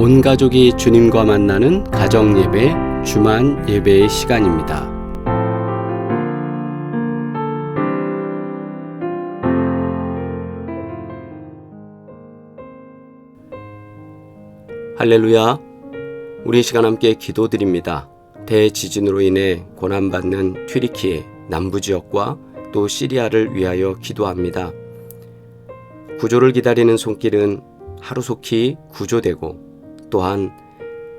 온 가족이 주님과 만나는 가정예배, 주만 예배의 시간입니다. 할렐루야. 우리 시간 함께 기도드립니다. 대지진으로 인해 고난받는 튀르키예 남부지역과 또 시리아를 위하여 기도합니다. 구조를 기다리는 손길은 하루속히 구조되고 또한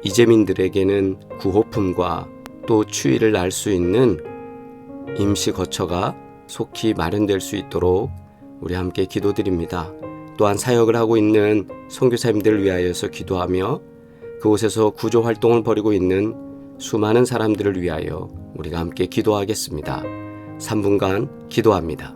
이재민들에게는 구호품과 또 추위를 날 수 있는 임시 거처가 속히 마련될 수 있도록 우리 함께 기도드립니다. 또한 사역을 하고 있는 선교사님들을 위하여서 기도하며 그곳에서 구조 활동을 벌이고 있는 수많은 사람들을 위하여 우리가 함께 기도하겠습니다. 3분간 기도합니다.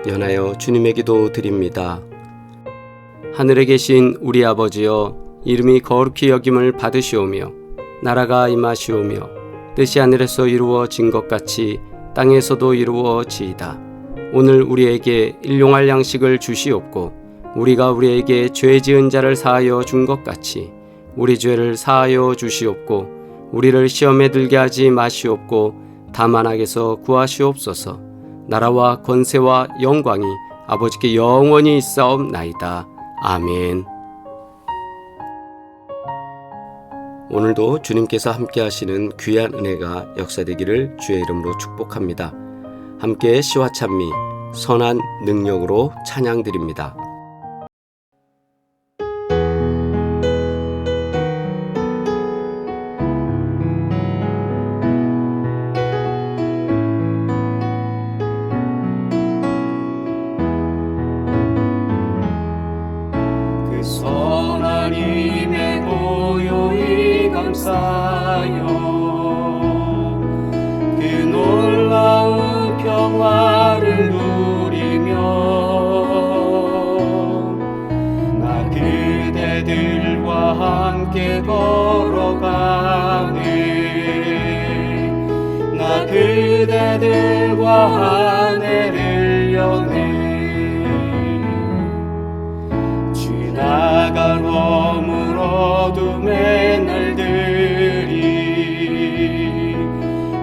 연하여 주님의 기도 드립니다. 하늘에 계신 우리 아버지여, 이름이 거룩히 여김을 받으시오며 나라가 임하시오며 뜻이 하늘에서 이루어진 것 같이 땅에서도 이루어지이다. 오늘 우리에게 일용할 양식을 주시옵고 우리가 우리에게 죄 지은 자를 사하여 준 것 같이 우리 죄를 사하여 주시옵고 우리를 시험에 들게 하지 마시옵고 다만 악에서 구하시옵소서. 나라와 권세와 영광이 아버지께 영원히 있사옵나이다. 아멘. 오늘도 주님께서 함께 하시는 귀한 은혜가 역사되기를 주의 이름으로 축복합니다. 함께 시와 찬미, 선한 능력으로 찬양드립니다. 선하님의 고요히 강 감싸여 그 놀라운 평화를 누리며 나 그대들과 함께 걸어가네. 나 그대들과 한 해를 여네. 지나갈 허물 어둠의 날들이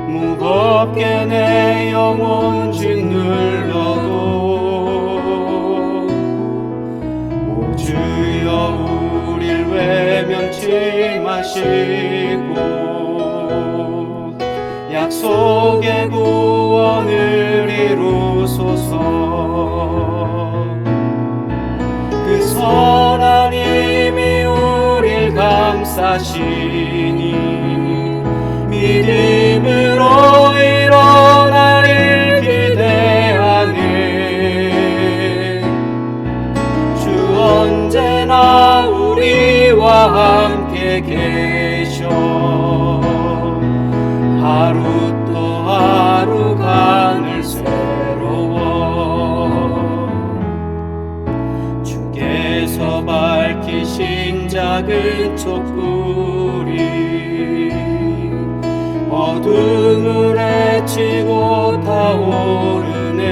무겁게 내 영혼 짓눌러도 오 주여 우릴 외면치 마시고 약속의 구원을 이루소서. 그 선한 힘이 우릴 감싸시니 믿음으로 일어나릴 기대하네. 주 언제나 우리와 함께 계셔 하루 또 하루가 늘 새로워. 주께서 밝히신 작은 촛불이 어둠을 헤치고 타오르네.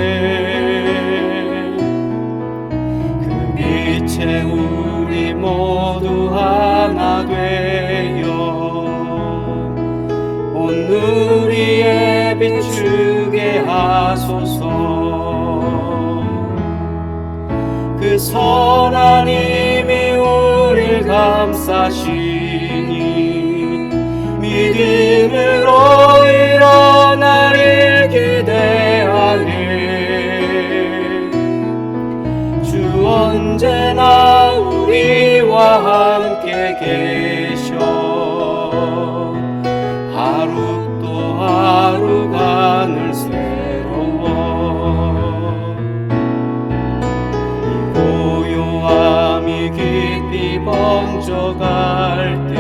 그 빛에 우리 모두 하나 되어 온누리에 비추게 하소서. 그 선한 힘이 우릴 감싸시니 믿음으로 일어나릴 기대하네. 주 언제나 우리와 함께 계셔 하루 또 하루가 늘 새로워. 이 고요함이 깊이 번져갈 때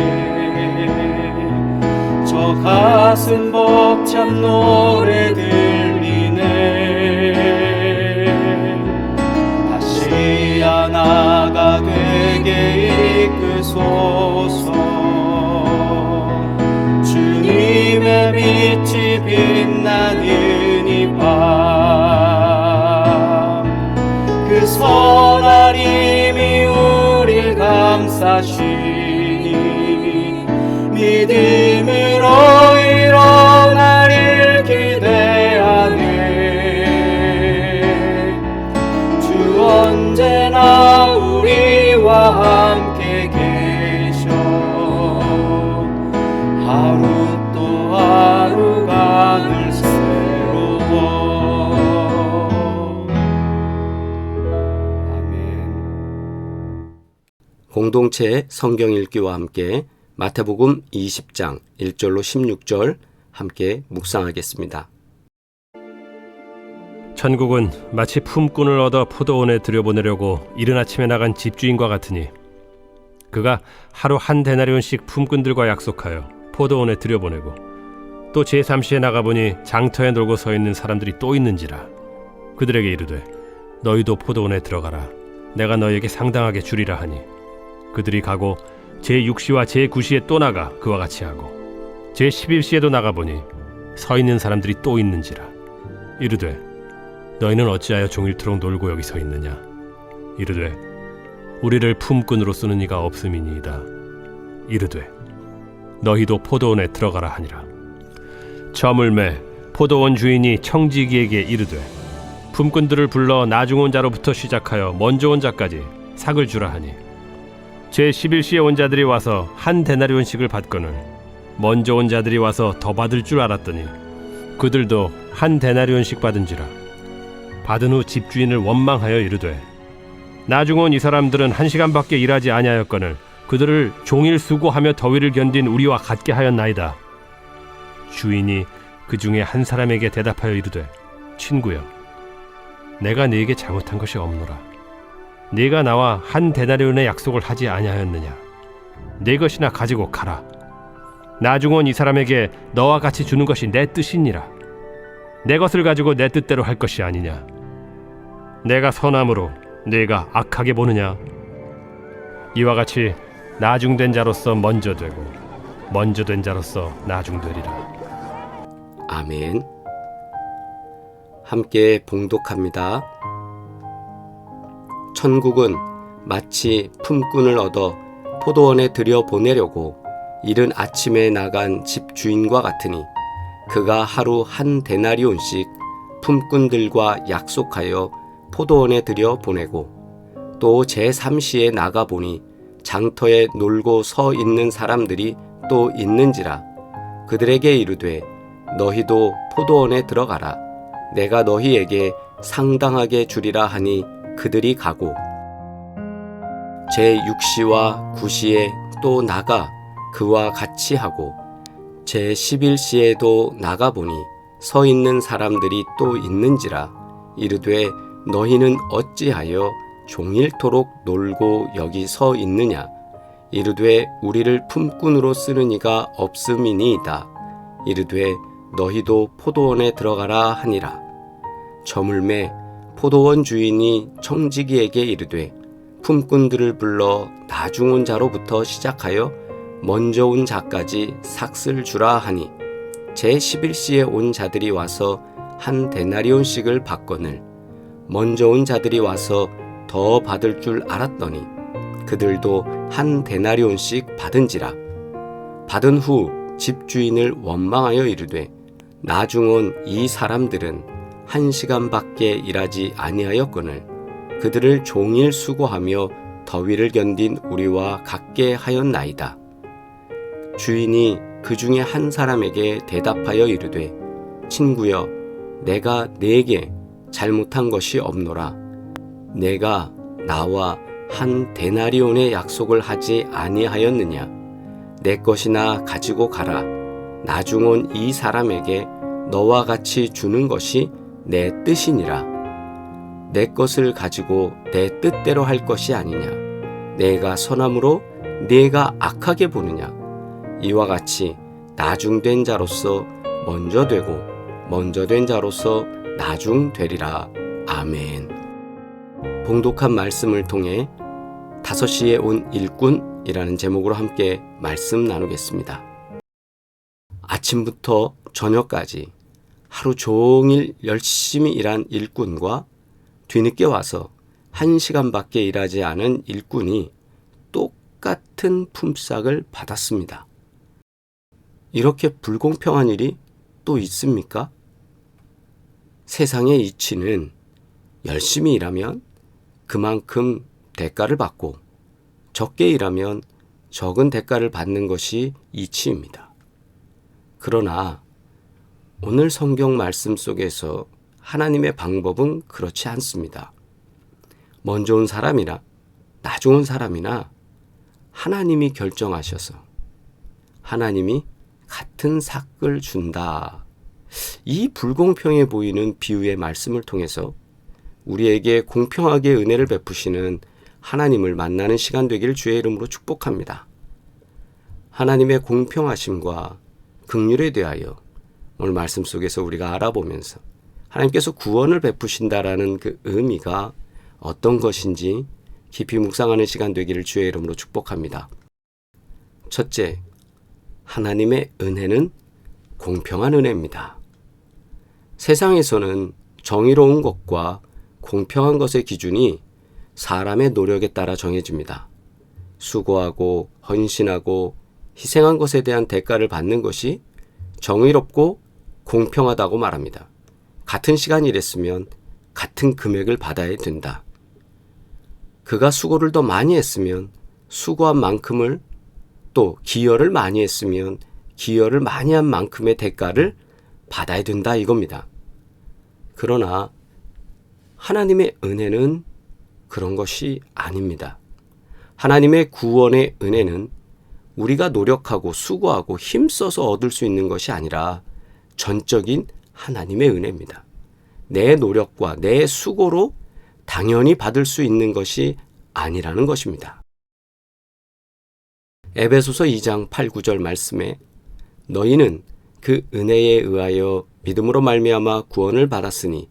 저 가슴 벅찬 노래 들리네. 다시 하나가 되게 이끄소서. 주님의 빛이 빛나는 이 밤 그 선한 힘이 우릴 감싸시니 믿음으로 일어나릴 기대하네. 주 언제나 우리와 함께 계셔 하루 또 하루가 늘 새로워. 아멘. 공동체 성경 읽기와 함께 마태복음 20장 1절로 16절 함께 묵상하겠습니다. 천국은 마치 품꾼을 얻어 포도원에 들여보내려고 이른 아침에 나간 집주인과 같으니 그가 하루 한 데나리온씩 품꾼들과 약속하여 포도원에 들여보내고 또 제3시에 나가보니 장터에 놀고 서 있는 사람들이 또 있는지라. 그들에게 이르되 너희도 포도원에 들어가라. 내가 너희에게 상당하게 주리라 하니 그들이 가고 제6시와 제9시에 또 나가 그와 같이 하고 제11시에도 나가보니 서 있는 사람들이 또 있는지라. 이르되 너희는 어찌하여 종일토록 놀고 여기 서 있느냐. 이르되 우리를 품꾼으로 쓰는 이가 없음이니이다. 이르되 너희도 포도원에 들어가라 하니라. 저물매 포도원 주인이 청지기에게 이르되 품꾼들을 불러 나중 온 자로부터 시작하여 먼저 온 자까지 삭을 주라 하니 제11시에 온 자들이 와서 한 데나리온씩을 받거늘 먼저 온 자들이 와서 더 받을 줄 알았더니 그들도 한 데나리온씩 받은지라. 받은 후 집주인을 원망하여 이르되 나중 온 이 사람들은 1시간밖에 일하지 아니하였거늘 그들을 종일 수고하며 더위를 견딘 우리와 같게 하였나이다. 주인이 그 중에 한 사람에게 대답하여 이르되 친구여 내가 네게 잘못한 것이 없노라. 네가 나와 한 데나리온의 약속을 하지 아니하였느냐. 네 것이나 가지고 가라. 나중은 이 사람에게 너와 같이 주는 것이 내 뜻이니라. 내 것을 가지고 내 뜻대로 할 것이 아니냐. 내가 선함으로 네가 악하게 보느냐. 이와 같이 나중된 자로서 먼저 되고 먼저 된 자로서 나중되리라. 아멘. 함께 봉독합니다. 천국은 마치 품꾼을 얻어 포도원에 들여 보내려고 이른 아침에 나간 집주인과 같으니 그가 하루 한 데나리온씩 품꾼들과 약속하여 포도원에 들여 보내고 또 제3시에 나가보니 장터에 놀고 서 있는 사람들이 또 있는지라 그들에게 이르되 너희도 포도원에 들어가라. 내가 너희에게 상당하게 주리라 하니 그들이 가고 제6시와 9시에 또 나가 그와 같이 하고 제11시에도 나가보니 서 있는 사람들이 또 있는지라 이르되 너희는 어찌하여 종일토록 놀고 여기 서 있느냐. 이르되 우리를 품꾼으로 쓰는 이가 없음이니이다. 이르되 너희도 포도원에 들어가라 하니라. 저물매 포도원 주인이 청지기에게 이르되 품꾼들을 불러 나중 온 자로부터 시작하여 먼저 온 자까지 삭슬 주라 하니 제11시에 온 자들이 와서 한 데나리온씩을 받거늘 먼저 온 자들이 와서 더 받을 줄 알았더니 그들도 한 데나리온씩 받은지라. 받은 후 집주인을 원망하여 이르되 나중 온 이 사람들은 1시간밖에 일하지 아니하였거늘 그들을 종일 수고하며 더위를 견딘 우리와 같게 하였나이다. 주인이 그 중에 한 사람에게 대답하여 이르되 친구여 내가 네게 잘못한 것이 없노라. 내가 나와 한 데나리온의 약속을 하지 아니하였느냐. 내 것이나 가지고 가라. 나중 온 이 사람에게 너와 같이 주는 것이 내 뜻이니라. 내 것을 가지고 내 뜻대로 할 것이 아니냐. 내가 선함으로 네가 악하게 보느냐. 이와 같이 나중된 자로서 먼저 되고 먼저 된 자로서 나중되리라. 아멘. 봉독한 말씀을 통해 5시에 온 일꾼이라는 제목으로 함께 말씀 나누겠습니다. 아침부터 저녁까지 하루 종일 열심히 일한 일꾼과 뒤늦게 와서 1시간밖에 일하지 않은 일꾼이 똑같은 품삯을 받았습니다. 이렇게 불공평한 일이 또 있습니까? 세상의 이치는 열심히 일하면 그만큼 대가를 받고 적게 일하면 적은 대가를 받는 것이 이치입니다. 그러나 오늘 성경 말씀 속에서 하나님의 방법은 그렇지 않습니다. 먼저 온 사람이나 나중 온 사람이나 하나님이 결정하셔서 하나님이 같은 삭을 준다. 이 불공평해 보이는 비유의 말씀을 통해서 우리에게 공평하게 은혜를 베푸시는 하나님을 만나는 시간 되기를 주의 이름으로 축복합니다. 하나님의 공평하심과 긍휼에 대하여 오늘 말씀 속에서 우리가 알아보면서 하나님께서 구원을 베푸신다라는 그 의미가 어떤 것인지 깊이 묵상하는 시간 되기를 주의 이름으로 축복합니다. 첫째, 하나님의 은혜는 공평한 은혜입니다. 세상에서는 정의로운 것과 공평한 것의 기준이 사람의 노력에 따라 정해집니다. 수고하고 헌신하고 희생한 것에 대한 대가를 받는 것이 정의롭고 공평하다고 말합니다. 같은 시간 일했으면 같은 금액을 받아야 된다. 그가 수고를 더 많이 했으면 수고한 만큼을 또 기여를 많이 했으면 기여를 많이 한 만큼의 대가를 받아야 된다 이겁니다. 그러나 하나님의 은혜는 그런 것이 아닙니다. 하나님의 구원의 은혜는 우리가 노력하고 수고하고 힘써서 얻을 수 있는 것이 아니라 전적인 하나님의 은혜입니다. 내 노력과 내 수고로 당연히 받을 수 있는 것이 아니라는 것입니다. 에베소서 2장 8, 9절 말씀에 너희는 그 은혜에 의하여 믿음으로 말미암아 구원을 받았으니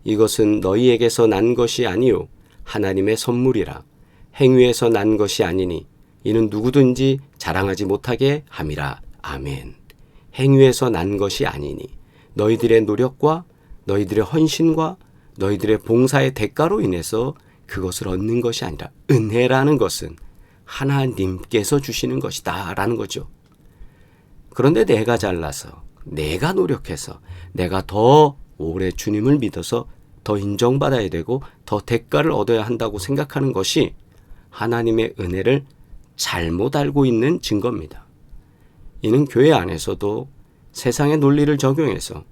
이것은 너희에게서 난 것이 아니요 하나님의 선물이라. 행위에서 난 것이 아니니 이는 누구든지 자랑하지 못하게 함이라. 아멘. 행위에서 난 것이 아니니 너희들의 노력과 너희들의 헌신과 너희들의 봉사의 대가로 인해서 그것을 얻는 것이 아니라 은혜라는 것은 하나님께서 주시는 것이다 라는 거죠. 그런데 내가 잘나서 내가 노력해서 내가 더 오래 주님을 믿어서 더 인정받아야 되고 더 대가를 얻어야 한다고 생각하는 것이 하나님의 은혜를 잘못 알고 있는 증거입니다. 이는 교회 안에서도 세상의 논리를 적용해서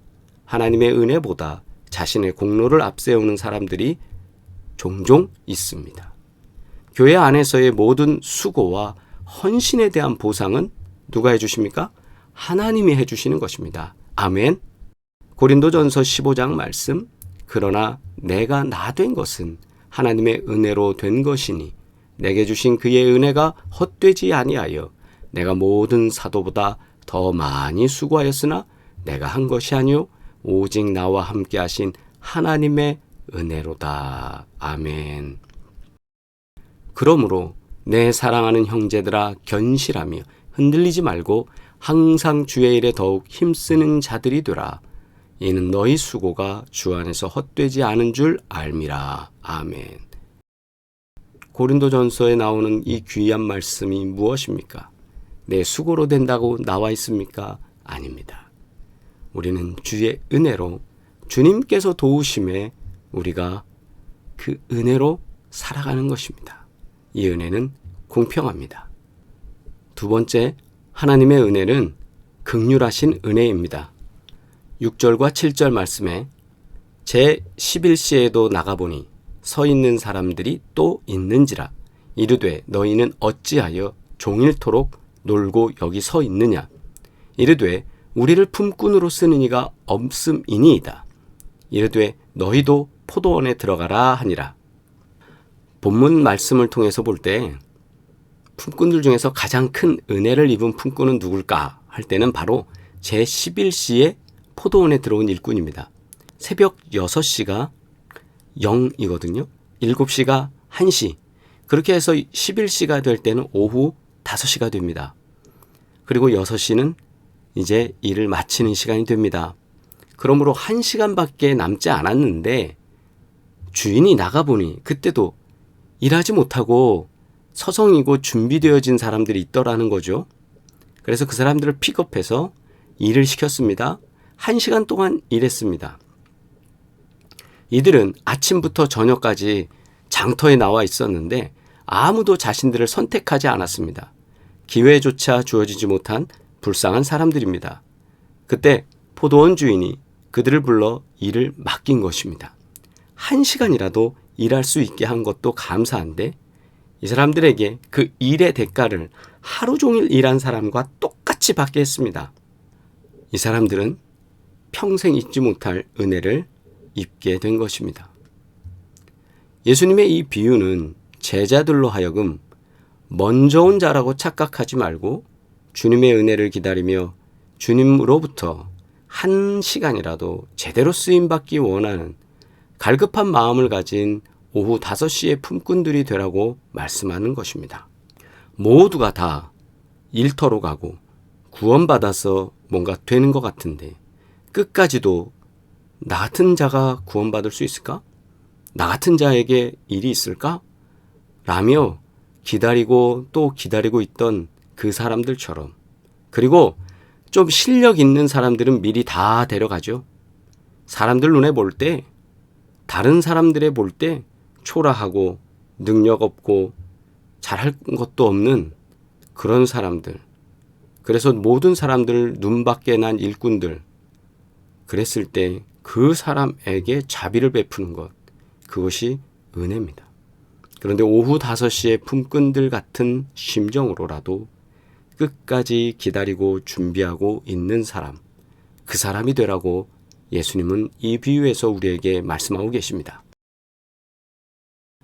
하나님의 은혜보다 자신의 공로를 앞세우는 사람들이 종종 있습니다. 교회 안에서의 모든 수고와 헌신에 대한 보상은 누가 해주십니까? 하나님이 해주시는 것입니다. 아멘. 고린도전서 15장 말씀, 그러나 내가 나 된 것은 하나님의 은혜로 된 것이니 내게 주신 그의 은혜가 헛되지 아니하여 내가 모든 사도보다 더 많이 수고하였으나 내가 한 것이 아니요 오직 나와 함께 하신 하나님의 은혜로다. 아멘. 그러므로 내 사랑하는 형제들아 견실하며 흔들리지 말고 항상 주의 일에 더욱 힘쓰는 자들이 되라. 이는 너희 수고가 주 안에서 헛되지 않은 줄 알미라. 아멘. 고린도전서에 나오는 이 귀한 말씀이 무엇입니까? 내 수고로 된다고 나와 있습니까? 아닙니다. 우리는 주의 은혜로 주님께서 도우심에 우리가 그 은혜로 살아가는 것입니다. 이 은혜는 공평합니다. 두 번째, 하나님의 은혜는 긍휼하신 은혜입니다. 6절과 7절 말씀에 제 11시에도 나가보니 서 있는 사람들이 또 있는지라 이르되 너희는 어찌하여 종일토록 놀고 여기 서 있느냐 이르되 우리를 품꾼으로 쓰는 이가 없음이니이다. 이르되 너희도 포도원에 들어가라 하니라. 본문 말씀을 통해서 볼 때 품꾼들 중에서 가장 큰 은혜를 입은 품꾼은 누굴까 할 때는 바로 제 11시에 포도원에 들어온 일꾼입니다. 새벽 6시가 0이거든요. 7시가 1시. 그렇게 해서 11시가 될 때는 오후 5시가 됩니다. 그리고 6시는 이제 일을 마치는 시간이 됩니다. 그러므로 1시간밖에 남지 않았는데 주인이 나가보니 그때도 일하지 못하고 서성이고 준비되어진 사람들이 있더라는 거죠. 그래서 그 사람들을 픽업해서 일을 시켰습니다. 1시간 동안 일했습니다. 이들은 아침부터 저녁까지 장터에 나와 있었는데 아무도 자신들을 선택하지 않았습니다. 기회조차 주어지지 못한 불쌍한 사람들입니다. 그때 포도원 주인이 그들을 불러 일을 맡긴 것입니다. 1시간이라도 일할 수 있게 한 것도 감사한데 이 사람들에게 그 일의 대가를 하루 종일 일한 사람과 똑같이 받게 했습니다. 이 사람들은 평생 잊지 못할 은혜를 입게 된 것입니다. 예수님의 이 비유는 제자들로 하여금 먼저 온 자라고 착각하지 말고 주님의 은혜를 기다리며 주님으로부터 1시간이라도 제대로 쓰임받기 원하는 갈급한 마음을 가진 오후 5시의 품꾼들이 되라고 말씀하는 것입니다. 모두가 다 일터로 가고 구원받아서 뭔가 되는 것 같은데 끝까지도 나 같은 자가 구원받을 수 있을까? 나 같은 자에게 일이 있을까? 라며 기다리고 또 기다리고 있던 그 사람들처럼, 그리고 좀 실력 있는 사람들은 미리 다 데려가죠. 사람들 눈에 볼 때, 다른 사람들의 볼 때 초라하고 능력 없고 잘할 것도 없는 그런 사람들, 그래서 모든 사람들 눈밖에 난 일꾼들, 그랬을 때 그 사람에게 자비를 베푸는 것, 그것이 은혜입니다. 그런데 오후 5시에 품꾼들 같은 심정으로라도 끝까지 기다리고 준비하고 있는 사람, 그 사람이 되라고 예수님은 이 비유에서 우리에게 말씀하고 계십니다.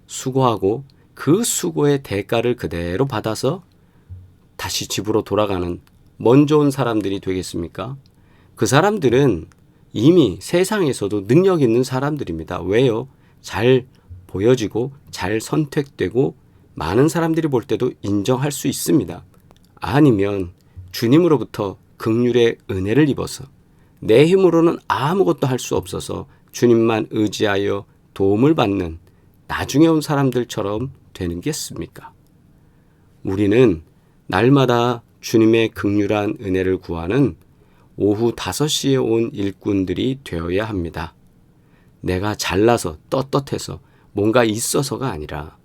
수고하고 그 수고의 대가를 그대로 받아서 다시 집으로 돌아가는 먼저 온 사람들이 되겠습니까? 그 사람들은 이미 세상에서도 능력 있는 사람들입니다. 왜요? 잘 보여지고 잘 선택되고 많은 사람들이 볼 때도 인정할 수 있습니다. 아니면 주님으로부터 긍휼의 은혜를 입어서 내 힘으로는 아무것도 할 수 없어서 주님만 의지하여 도움을 받는 나중에 온 사람들처럼 되는 겠습니까? 우리는 날마다 주님의 긍휼한 은혜를 구하는 오후 5시에 온 일꾼들이 되어야 합니다. 내가 잘나서 떳떳해서 뭔가 있어서가 아니라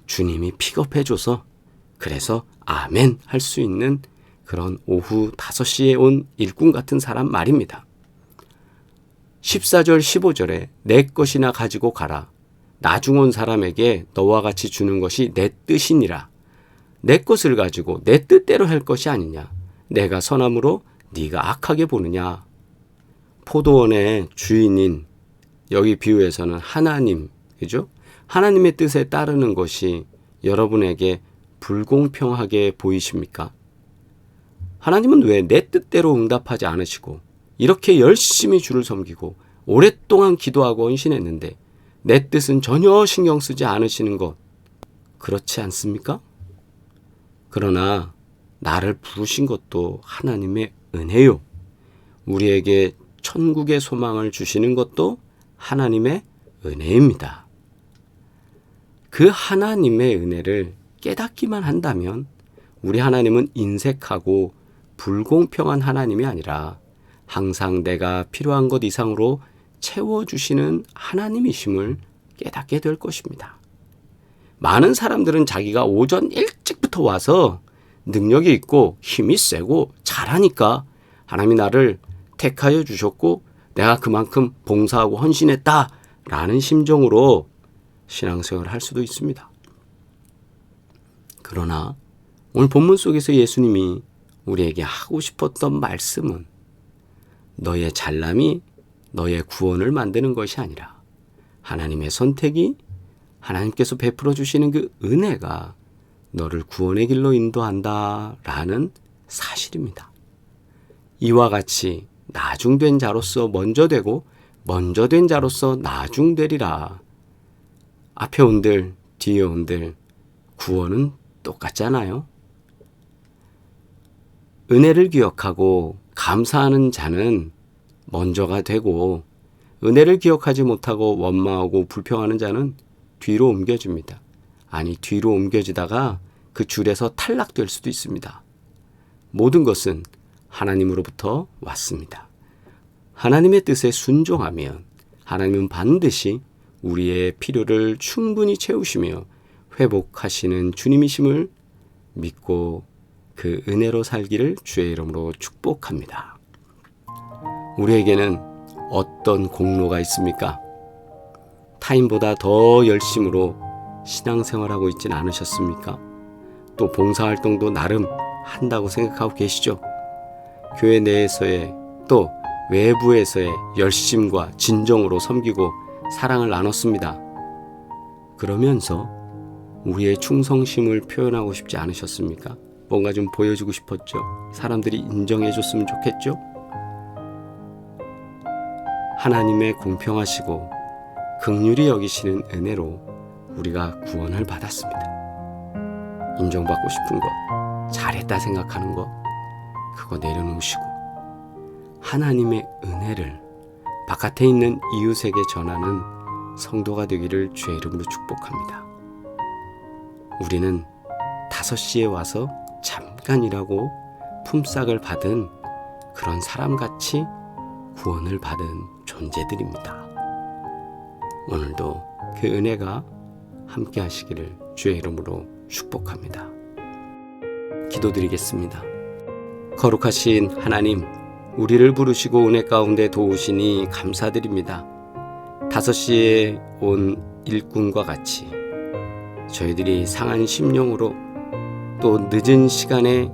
주님이 픽업해줘서 그래서 아멘 할 수 있는 그런 오후 5시에 온 일꾼 같은 사람 말입니다. 14절 15절에 내 것이나 가지고 가라. 나중 온 사람에게 너와 같이 주는 것이 내 뜻이니라. 내 것을 가지고 내 뜻대로 할 것이 아니냐. 내가 선함으로 네가 악하게 보느냐. 포도원의 주인인 여기 비유에서는 하나님, 그죠? 하나님의 뜻에 따르는 것이 여러분에게 불공평하게 보이십니까? 하나님은 왜 내 뜻대로 응답하지 않으시고 이렇게 열심히 주를 섬기고 오랫동안 기도하고 헌신했는데 내 뜻은 전혀 신경 쓰지 않으시는 것 그렇지 않습니까? 그러나 나를 부르신 것도 하나님의 은혜요. 우리에게 천국의 소망을 주시는 것도 하나님의 은혜입니다. 그 하나님의 은혜를 깨닫기만 한다면 우리 하나님은 인색하고 불공평한 하나님이 아니라 항상 내가 필요한 것 이상으로 채워주시는 하나님이심을 깨닫게 될 것입니다. 많은 사람들은 자기가 오전 일찍부터 와서 능력이 있고 힘이 세고 잘하니까 하나님이 나를 택하여 주셨고 내가 그만큼 봉사하고 헌신했다라는 심정으로 신앙생활을 할 수도 있습니다. 그러나 오늘 본문 속에서 예수님이 우리에게 하고 싶었던 말씀은 너의 잘남이 너의 구원을 만드는 것이 아니라 하나님의 선택이 하나님께서 베풀어 주시는 그 은혜가 너를 구원의 길로 인도한다라는 사실입니다. 이와 같이 나중된 자로서 먼저 되고 먼저 된 자로서 나중되리라. 앞에 온들 뒤에 온들 구원은 똑같잖아요. 은혜를 기억하고 감사하는 자는 먼저가 되고 은혜를 기억하지 못하고 원망하고 불평하는 자는 뒤로 옮겨집니다. 아니 뒤로 옮겨지다가 그 줄에서 탈락될 수도 있습니다. 모든 것은 하나님으로부터 왔습니다. 하나님의 뜻에 순종하면 하나님은 반드시 우리의 필요를 충분히 채우시며 회복하시는 주님이심을 믿고 그 은혜로 살기를 주의 이름으로 축복합니다. 우리에게는 어떤 공로가 있습니까? 타인보다 더 열심으로 신앙생활하고 있진 않으셨습니까? 또 봉사활동도 나름 한다고 생각하고 계시죠? 교회 내에서의 또 외부에서의 열심과 진정으로 섬기고 사랑을 나눴습니다. 그러면서 우리의 충성심을 표현하고 싶지 않으셨습니까? 뭔가 좀 보여주고 싶었죠. 사람들이 인정해 줬으면 좋겠죠. 하나님의 공평하시고 긍휼히 여기시는 은혜로 우리가 구원을 받았습니다. 인정받고 싶은 것, 잘했다 생각하는 것, 그거 내려놓으시고 하나님의 은혜를 바깥에 있는 이웃에게 전하는 성도가 되기를 주의 이름으로 축복합니다. 우리는 5시에 와서 잠깐이라고 품삯을 받은 그런 사람같이 구원을 받은 존재들입니다. 오늘도 그 은혜가 함께 하시기를 주의 이름으로 축복합니다. 기도드리겠습니다. 거룩하신 하나님, 우리를 부르시고 은혜 가운데 도우시니 감사드립니다. 5시에 온 일꾼과 같이 저희들이 상한 심령으로 또 늦은 시간에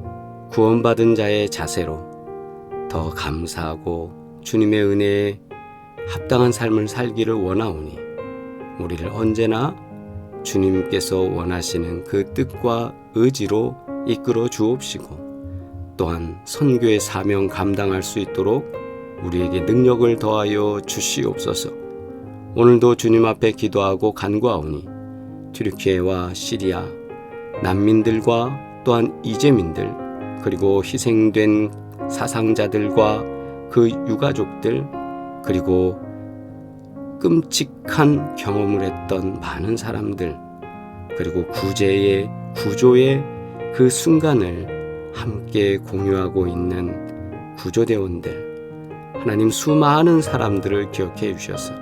구원받은 자의 자세로 더 감사하고 주님의 은혜에 합당한 삶을 살기를 원하오니 우리를 언제나 주님께서 원하시는 그 뜻과 의지로 이끌어 주옵시고 또한 선교의 사명 감당할 수 있도록 우리에게 능력을 더하여 주시옵소서. 오늘도 주님 앞에 기도하고 간구하오니 튀르키예와 시리아, 난민들과 또한 이재민들, 그리고 희생된 사상자들과 그 유가족들, 그리고 끔찍한 경험을 했던 많은 사람들, 그리고 구조의 그 순간을 함께 공유하고 있는 구조대원들, 하나님 수많은 사람들을 기억해 주셔서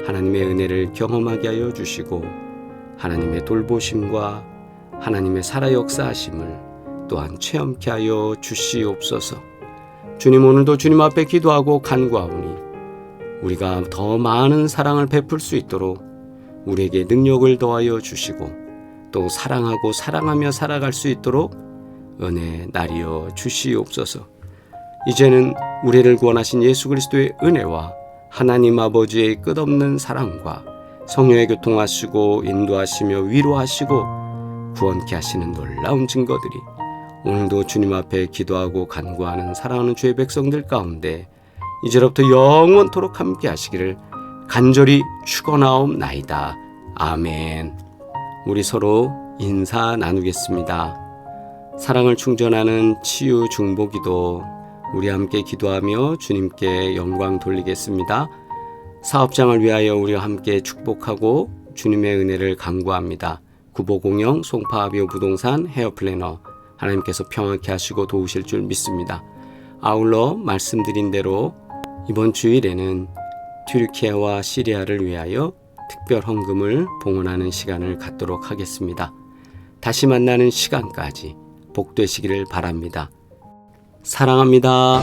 하나님의 은혜를 경험하게 하여 주시고 하나님의 돌보심과 하나님의 살아 역사하심을 또한 체험케 하여 주시옵소서. 주님, 오늘도 주님 앞에 기도하고 간구하오니 우리가 더 많은 사랑을 베풀 수 있도록 우리에게 능력을 더하여 주시고 또 사랑하고 사랑하며 살아갈 수 있도록 은혜 나리어 주시옵소서. 이제는 우리를 구원하신 예수 그리스도의 은혜와 하나님 아버지의 끝없는 사랑과 성령의 교통하시고 인도하시며 위로하시고 구원케 하시는 놀라운 증거들이 오늘도 주님 앞에 기도하고 간구하는 사랑하는 주의 백성들 가운데 이제로부터 영원토록 함께 하시기를 간절히 축원하옵나이다. 아멘. 우리 서로 인사 나누겠습니다. 사랑을 충전하는 치유 중보기도 우리 함께 기도하며 주님께 영광 돌리겠습니다. 사업장을 위하여 우리와 함께 축복하고 주님의 은혜를 간구합니다. 구보공영 송파아비오 부동산 헤어플래너 하나님께서 평안케 하시고 도우실 줄 믿습니다. 아울러 말씀드린 대로 이번 주일에는 튀르키예와 시리아를 위하여 특별 헌금을 봉헌하는 시간을 갖도록 하겠습니다. 다시 만나는 시간까지 복되시기를 바랍니다. 사랑합니다.